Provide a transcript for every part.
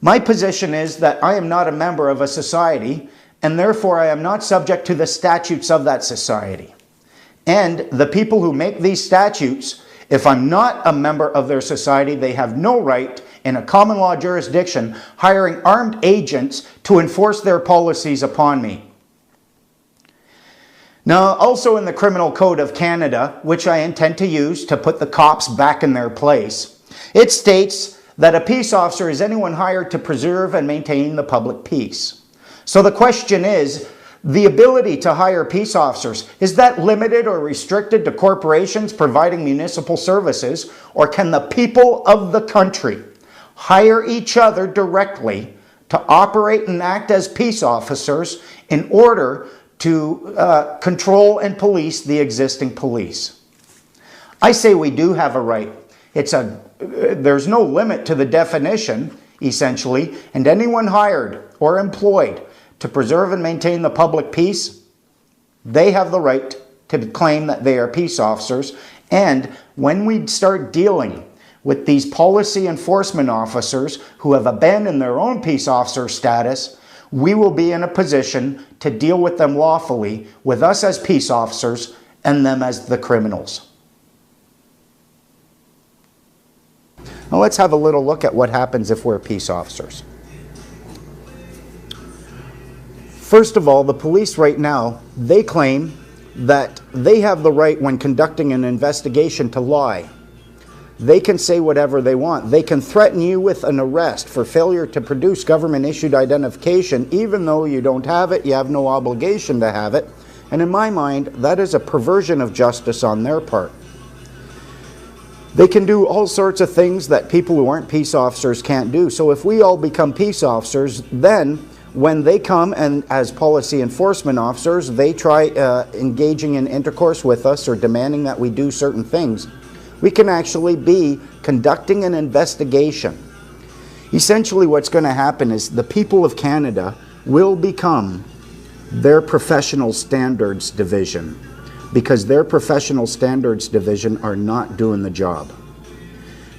My position is that I am not a member of a society, and therefore I am not subject to the statutes of that society. And the people who make these statutes, if I'm not a member of their society, they have no right in a common law jurisdiction hiring armed agents to enforce their policies upon me. Now, also in the Criminal Code of Canada, which I intend to use to put the cops back in their place, it states that a peace officer is anyone hired to preserve and maintain the public peace. So the question is, the ability to hire peace officers, is that limited or restricted to corporations providing municipal services, or can the people of the country hire each other directly to operate and act as peace officers in order to control and police the existing police? I say we do have a right. There's no limit to the definition, essentially, and anyone hired or employed to preserve and maintain the public peace, they have the right to claim that they are peace officers. And when we start dealing with these policy enforcement officers who have abandoned their own peace officer status, we will be in a position to deal with them lawfully, with us as peace officers and them as the criminals. Now let's have a little look at what happens if we're peace officers. First of all, the police right now, they claim that they have the right when conducting an investigation to lie. They can say whatever they want. They can threaten you with an arrest for failure to produce government-issued identification, even though you don't have it, you have no obligation to have it. And in my mind, that is a perversion of justice on their part. They can do all sorts of things that people who aren't peace officers can't do. So if we all become peace officers, then when they come and as policy enforcement officers, they try engaging in intercourse with us or demanding that we do certain things, we can actually be conducting an investigation. Essentially what's going to happen is the people of Canada will become their professional standards division, because their professional standards division are not doing the job.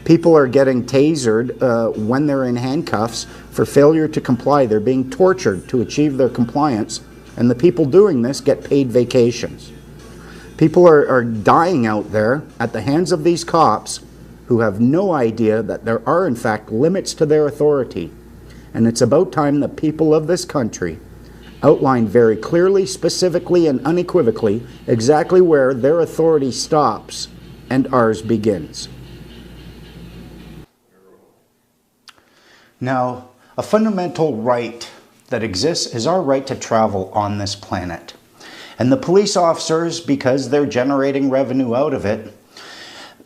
People are getting tasered when they're in handcuffs for failure to comply. They're being tortured to achieve their compliance, and the people doing this get paid vacations. People are dying out there at the hands of these cops who have no idea that there are in fact limits to their authority. And it's about time the people of this country outline very clearly, specifically, and unequivocally exactly where their authority stops and ours begins. Now, a fundamental right that exists is our right to travel on this planet. And the police officers, because they're generating revenue out of it,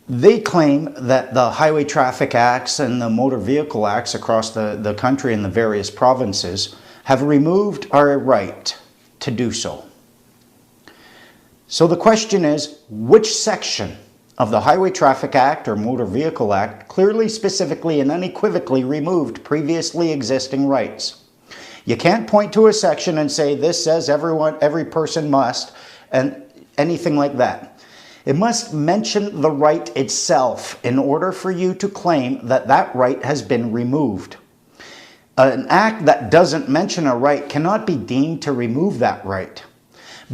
they claim that the Highway Traffic Acts and the Motor Vehicle Acts across the country and the various provinces have removed our right to do so. So the question is, which section of the Highway Traffic Act or Motor Vehicle Act clearly, specifically, and unequivocally removed previously existing rights? You can't point to a section and say this says every person must, and anything like that. It must mention the right itself in order for you to claim that that right has been removed. An act that doesn't mention a right cannot be deemed to remove that right,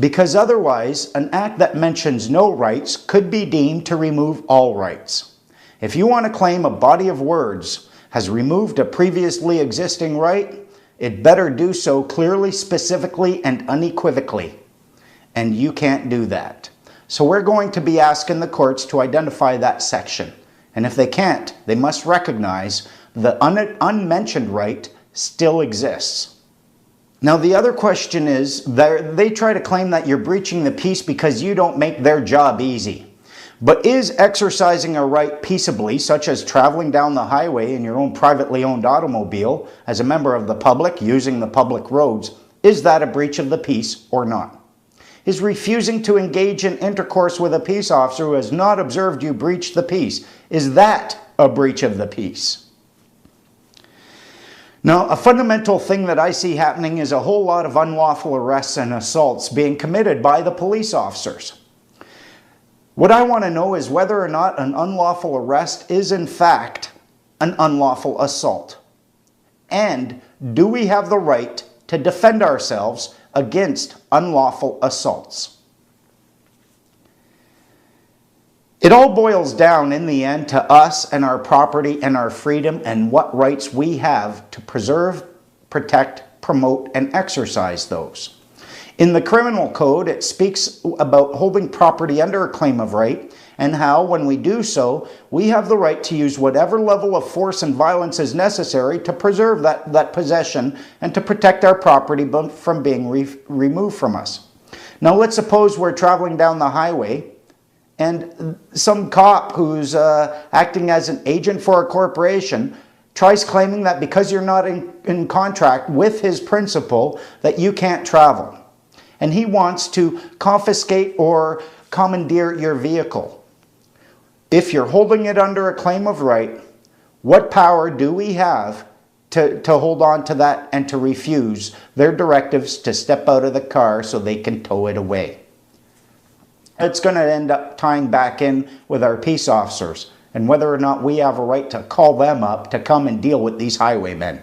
because otherwise an act that mentions no rights could be deemed to remove all rights. If you want to claim a body of words has removed a previously existing right, it better do so clearly, specifically, and unequivocally. And you can't do that. So we're going to be asking the courts to identify that section. And if they can't, they must recognize the unmentioned right still exists. Now the other question is, they try to claim that you're breaching the peace because you don't make their job easy. But is exercising a right peaceably, such as traveling down the highway in your own privately owned automobile as a member of the public using the public roads, is that a breach of the peace or not? Is refusing to engage in intercourse with a peace officer who has not observed you breach the peace, is that a breach of the peace? Now, a fundamental thing that I see happening is a whole lot of unlawful arrests and assaults being committed by the police officers. What I want to know is whether or not an unlawful arrest is in fact an unlawful assault. And do we have the right to defend ourselves against unlawful assaults? It all boils down in the end to us and our property and our freedom and what rights we have to preserve, protect, promote, and exercise those. In the criminal code, it speaks about holding property under a claim of right and how, when we do so, we have the right to use whatever level of force and violence is necessary to preserve that possession and to protect our property from being removed from us. Now, let's suppose we're traveling down the highway and some cop who's acting as an agent for a corporation tries claiming that because you're not in contract with his principal that you can't travel. And he wants to confiscate or commandeer your vehicle. If you're holding it under a claim of right, what power do we have to hold on to that and to refuse their directives to step out of the car so they can tow it away? It's going to end up tying back in with our peace officers and whether or not we have a right to call them up to come and deal with these highwaymen.